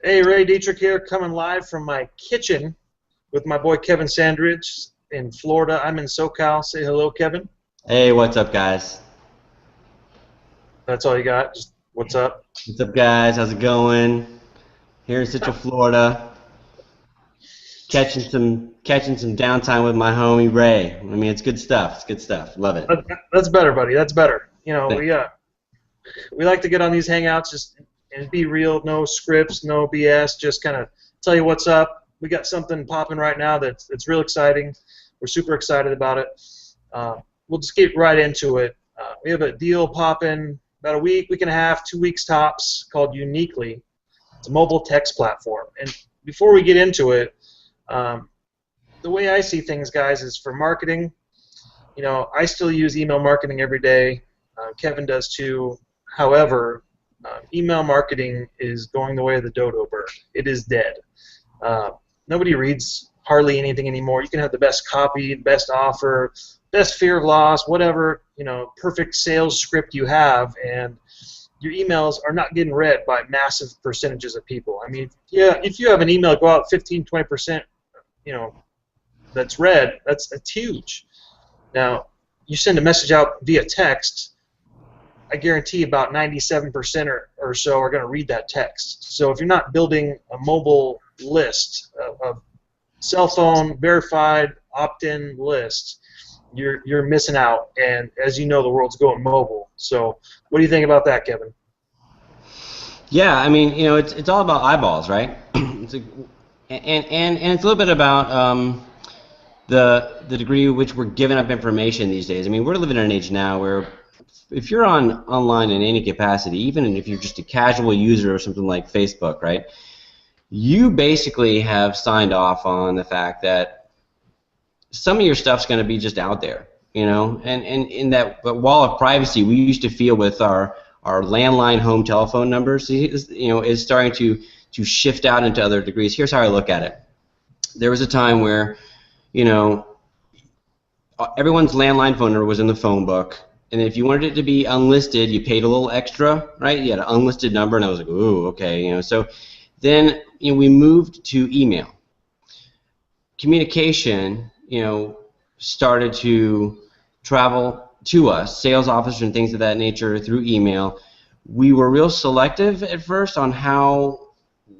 Hey, Ray, Dietrich here, coming live from my kitchen with my boy Kevin Sandridge in Florida. I'm in SoCal. Say hello, Kevin. Hey, what's up, guys? That's all you got? Just what's up? What's up, guys? How's it going? Here in Central Florida, catching some downtime with my homie Ray. I mean, it's good stuff. It's good stuff. Love it. That's better, buddy. That's better. Th- We like to get on these hangouts just and be real. No scripts, no BS. Just kind of tell you what's up. We got something popping right now that's real exciting. We're super excited about it. We'll just get right into it. We have a deal popping about a week and a half, 2 weeks tops, called Uneeqlee. It's a mobile text platform. And before we get into it, the way I see things, guys, is for marketing. I still use email marketing every day. Kevin does too. However, email marketing is going the way of the dodo bird. It is dead. Nobody reads hardly anything anymore. You can have the best copy, best offer, best fear of loss, whatever, perfect sales script you have, and your emails are not getting read by massive percentages of people. I mean, yeah, if you have an email go out 15, 20%, that's read, that's huge. Now, you send a message out via text, I guarantee about 97% or so are going to read that text. So if you're not building a mobile list of cell phone verified opt-in list, you're missing out. And as you know, the world's going mobile. So what do you think about that, Kevin? Yeah, I mean, it's all about eyeballs, right? And it's a little bit about the degree to which we're giving up information these days. I mean, we're living in an age now where if you're online in any capacity, even if you're just a casual user of something like Facebook, right, you basically have signed off on the fact that some of your stuff's going to be just out there, and in that wall of privacy we used to feel with our landline home telephone numbers, is starting to shift out into other degrees. Here's how I look at it. There was a time where, everyone's landline phone number was in the phone book. And if you wanted it to be unlisted, you paid a little extra, right? You had an unlisted number, and I was like, ooh, okay, So then, we moved to email. Communication, started to travel to us, sales officers and things of that nature, through email. We were real selective at first on how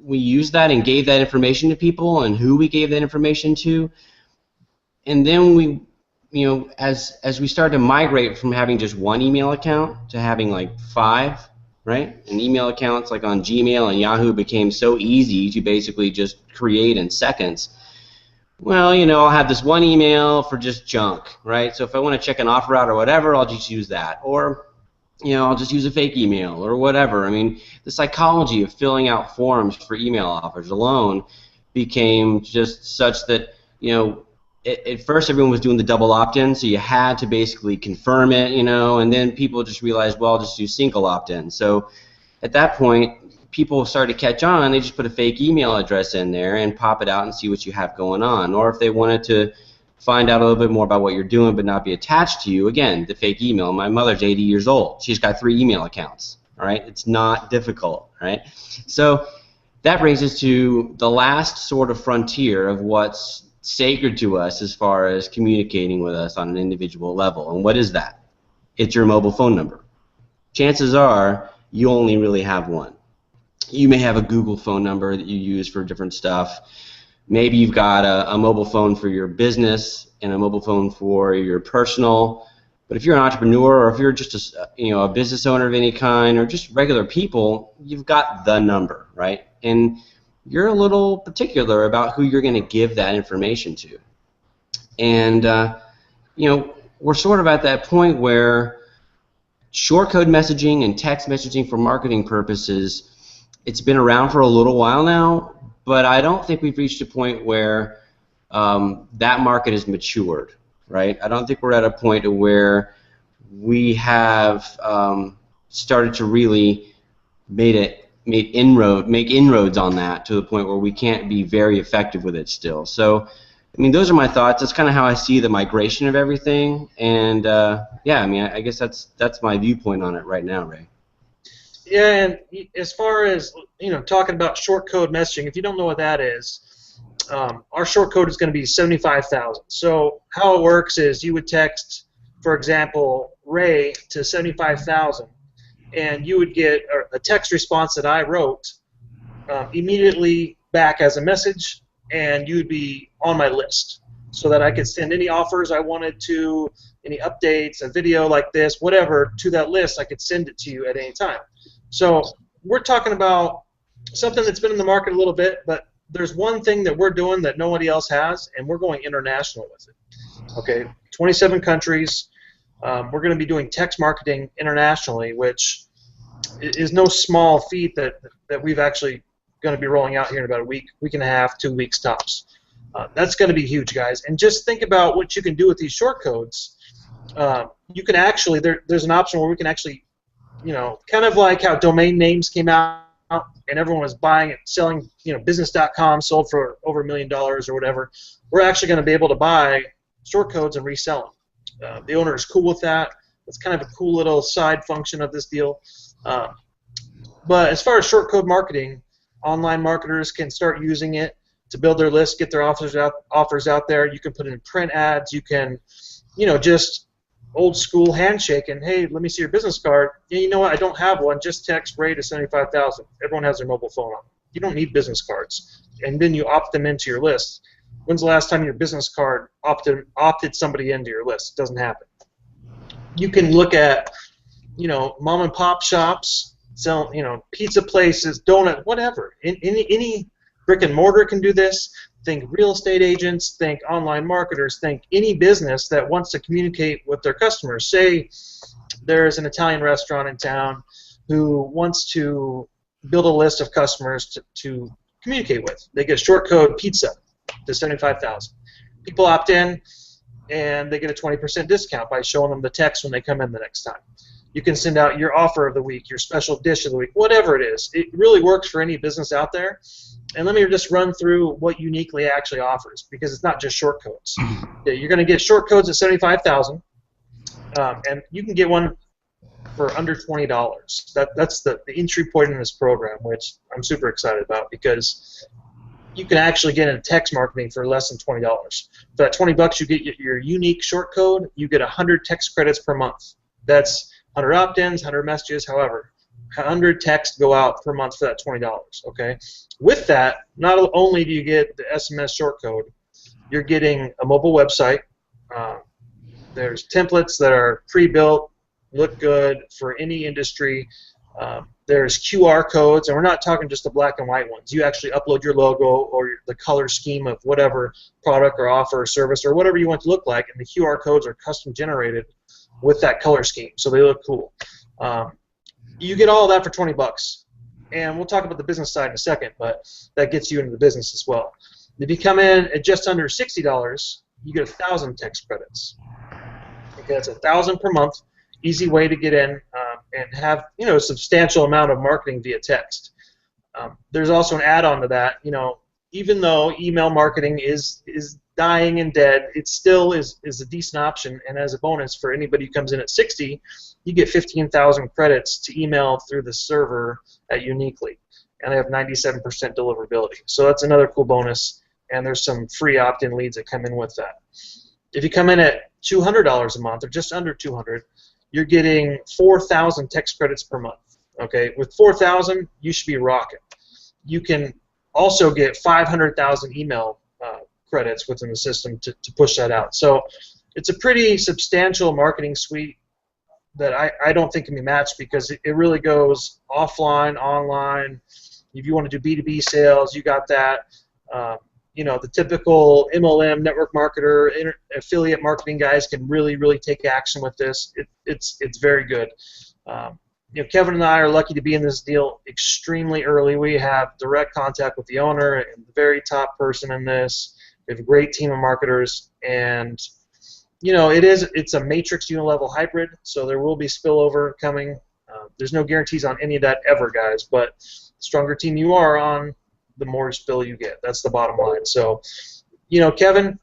we used that and gave that information to people and who we gave that information to. And then we, as we started to migrate from having just one email account to having like 5, right? And email accounts like on Gmail and Yahoo became so easy to basically just create in seconds. Well, I'll have this one email for just junk, right? So if I want to check an offer out or whatever, I'll just use that. Or, I'll just use a fake email or whatever. I mean, the psychology of filling out forms for email offers alone became just such that, at first everyone was doing the double opt-in, so you had to basically confirm it, and then people just realized, well, I'll just do single opt-in. So at that point, people started to catch on. They just put a fake email address in there and pop it out and see what you have going on. Or if they wanted to find out a little bit more about what you're doing but not be attached to you, again, the fake email. My mother's 80 years old. She's got 3 email accounts, all right? It's not difficult, right? So that brings us to the last sort of frontier of what's sacred to us as far as communicating with us on an individual level. And what is that? It's your mobile phone number. Chances are you only really have one. You may have a Google phone number that you use for different stuff. Maybe you've got a mobile phone for your business and a mobile phone for your personal. But if you're an entrepreneur, or if you're just a business owner of any kind, or just regular people, you've got the number, right? And you're a little particular about who you're going to give that information to. And we're sort of at that point where short code messaging and text messaging for marketing purposes, it's been around for a little while now, but I don't think we've reached a point where that market has matured, right? I don't think we're at a point where we have started to really make inroads on that to the point where we can't be very effective with it still. So, I mean, those are my thoughts. That's kind of how I see the migration of everything. And yeah, I mean, I guess that's my viewpoint on it right now, Ray. Yeah, and as far as talking about short code messaging, if you don't know what that is, our short code is going to be 75,000. So how it works is you would text, for example, Ray to 75,000, and you would get a text response that I wrote immediately back as a message, and you'd be on my list so that I could send any offers I wanted to, any updates, a video like this, whatever, to that list. I could send it to you at any time. So we're talking about something that's been in the market a little bit, but there's one thing that we're doing that nobody else has, and we're going international with it. Okay, 27 countries. We're going to be doing text marketing internationally, which is no small feat that we've actually going to be rolling out here in about a week and a half, 2 weeks tops. That's going to be huge, guys. And just think about what you can do with these short codes. You can actually, there's an option where we can actually, kind of like how domain names came out and everyone was buying it, selling, business.com sold for over $1 million or whatever. We're actually going to be able to buy short codes and resell them. The owner is cool with that. It's kind of a cool little side function of this deal. But as far as short code marketing, online marketers can start using it to build their list, get their offers out there. You can put in print ads. You can, just old school handshake and, hey, let me see your business card. Yeah, you know what? I don't have one. Just text Ray to 75,000. Everyone has their mobile phone on. You don't need business cards. And then you opt them into your list. When's the last time your business card opted somebody into your list? It doesn't happen. You can look at, mom and pop shops, sell, pizza places, donut, whatever. Any brick and mortar can do this. Think real estate agents, think online marketers, think any business that wants to communicate with their customers. Say there's an Italian restaurant in town who wants to build a list of customers to communicate with. They get a short code pizza to 75,000. People opt in, and they get a 20% discount by showing them the text when they come in the next time. You can send out your offer of the week, your special dish of the week, whatever it is. It really works for any business out there. And let me just run through what Uneeqlee actually offers, because it's not just short codes. Yeah, you're going to get short codes at 75,000, and you can get one for under $20. That's the entry point in this program, which I'm super excited about, because you can actually get into text marketing for less than $20. For that $20, you get your unique short code. You get 100 text credits per month. That's 100 opt-ins, 100 messages, however. 100 texts go out per month for that $20, okay? With that, not only do you get the SMS short code, you're getting a mobile website. There's templates that are pre-built, look good for any industry. There's QR codes, and we're not talking just the black and white ones. You actually upload your logo or the color scheme of whatever product or offer or service or whatever you want to look like, and the QR codes are custom generated with that color scheme, so they look cool. You get all of that for $20, and we'll talk about the business side in a second, but that gets you into the business as well. If you come in at just under $60, you get 1,000 text credits. Okay, that's 1,000 per month. Easy way to get in and have a substantial amount of marketing via text. There's also an add-on to that. Even though email marketing is dying and dead, it still is a decent option. And as a bonus for anybody who comes in at 60, you get 15,000 credits to email through the server at Uneeqlee, and they have 97% deliverability. So that's another cool bonus. And there's some free opt-in leads that come in with that. If you come in at $200 a month, or just under $200, you're getting 4,000 text credits per month. Okay, with 4,000, you should be rocking. You can also get 500,000 email credits within the system to push that out. So it's a pretty substantial marketing suite that I don't think can be matched, because it really goes offline, online. If you want to do B2B sales, you got that. The typical MLM, network marketer, affiliate marketing guys can really take action with this. It's very good. Kevin and I are lucky to be in this deal extremely early. We have direct contact with the owner and the very top person in this. We have a great team of marketers, and it's a matrix unilevel hybrid, so there will be spillover coming. There's no guarantees on any of that ever, guys, but the stronger team you are on, the more spill you get. That's the bottom line. So, Kevin,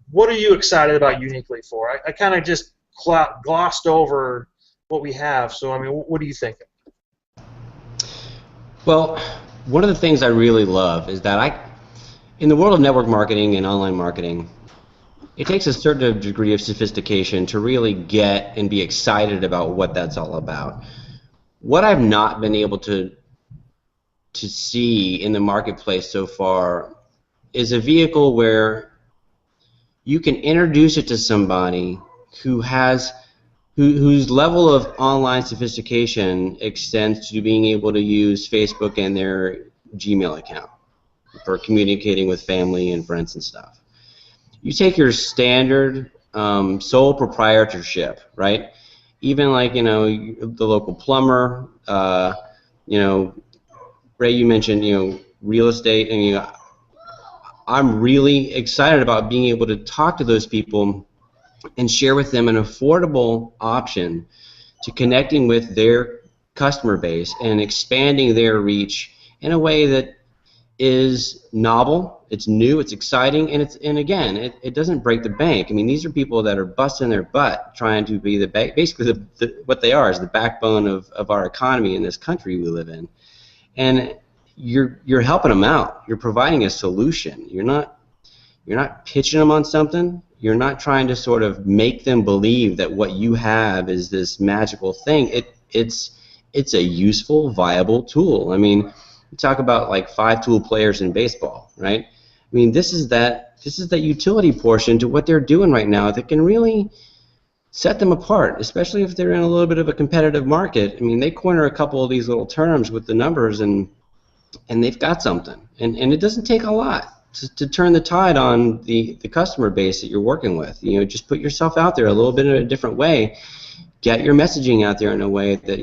what are you excited about Uneeqlee for? I kind of just glossed over what we have, so what are you thinking? Well, one of the things I really love is that in the world of network marketing and online marketing, it takes a certain degree of sophistication to really get and be excited about what that's all about. What I've not been able to see in the marketplace so far is a vehicle where you can introduce it to somebody who has whose level of online sophistication extends to being able to use Facebook and their Gmail account for communicating with family and friends and stuff. You take your standard sole proprietorship, right? Even like, the local plumber, Ray, you mentioned, real estate, and I'm really excited about being able to talk to those people and share with them an affordable option to connecting with their customer base and expanding their reach in a way that is novel, it's new, it's exciting, and again, it doesn't break the bank. I mean, these are people that are busting their butt trying to be basically what they are is the backbone of our economy in this country we live in. And you're helping them out. You're providing a solution. You're not pitching them on something. You're not trying to sort of make them believe that what you have is this magical thing. It's a useful, viable tool. I mean, you talk about like 5-tool players in baseball, right? I mean, this is that utility portion to what they're doing right now that can really set them apart, especially if they're in a little bit of a competitive market. I mean, they corner a couple of these little terms with the numbers, and they've got something. And it doesn't take a lot to turn the tide on the customer base that you're working with. Just put yourself out there a little bit in a different way. Get your messaging out there in a way that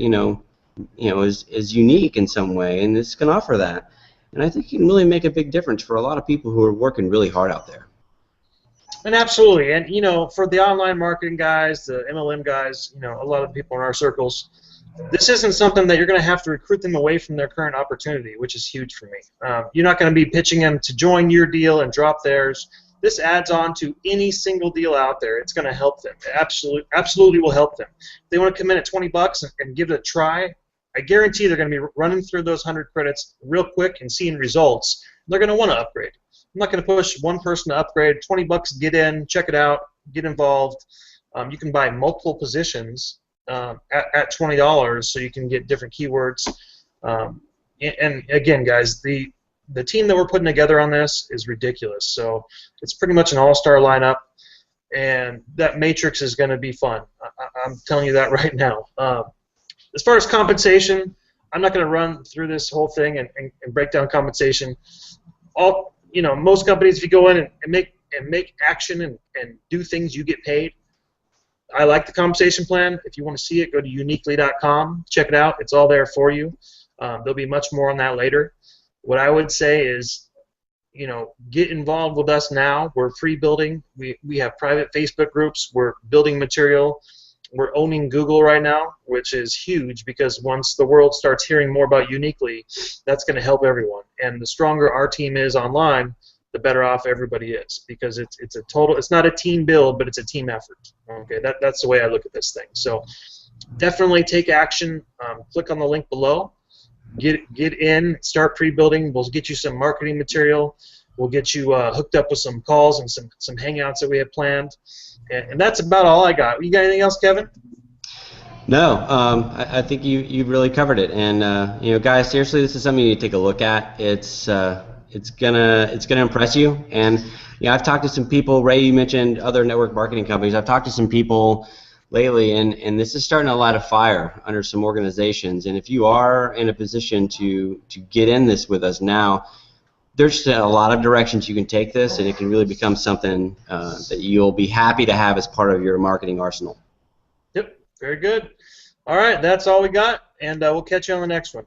is unique in some way, and this can offer that. And I think you can really make a big difference for a lot of people who are working really hard out there. And absolutely, and for the online marketing guys, the MLM guys, a lot of people in our circles, this isn't something that you're going to have to recruit them away from their current opportunity, which is huge for me. You're not going to be pitching them to join your deal and drop theirs. This adds on to any single deal out there. It's going to help them. It absolutely will help them. If they want to come in at $20 and give it a try, I guarantee they're going to be running through those 100 credits real quick and seeing results. They're going to want to upgrade. I'm not going to push one person to upgrade. $20, get in, check it out, get involved. You can buy multiple positions at $20, so you can get different keywords. And again, guys, the team that we're putting together on this is ridiculous. So it's pretty much an all-star lineup, and that matrix is going to be fun. I'm telling you that right now. As far as compensation, I'm not going to run through this whole thing and break down compensation. Most companies, if you go in and make action and do things, you get paid. I like the compensation plan. If you want to see it, go to Uneeqlee.com. Check it out. It's all there for you. There'll be much more on that later. What I would say is, get involved with us now. We're free building. We have private Facebook groups. We're building material. We're owning Google right now, which is huge because once the world starts hearing more about Uneeqlee, that's going to help everyone. And the stronger our team is online, the better off everybody is, because it's not a team build, but it's a team effort. Okay, that's the way I look at this thing. So definitely take action. Click on the link below. Get in, start pre-building. We'll get you some marketing material. We'll get you hooked up with some calls and some hangouts that we have planned. And that's about all I got. You got anything else, Kevin? No, I think you really covered it. And guys, seriously, this is something you need to take a look at. It's gonna impress you. And I've talked to some people. Ray, you mentioned other network marketing companies. I've talked to some people lately, and this is starting to light a fire under some organizations. And if you are in a position to get in this with us now, there's a lot of directions you can take this, and it can really become something that you'll be happy to have as part of your marketing arsenal. Yep, very good. All right, that's all we got, and we'll catch you on the next one.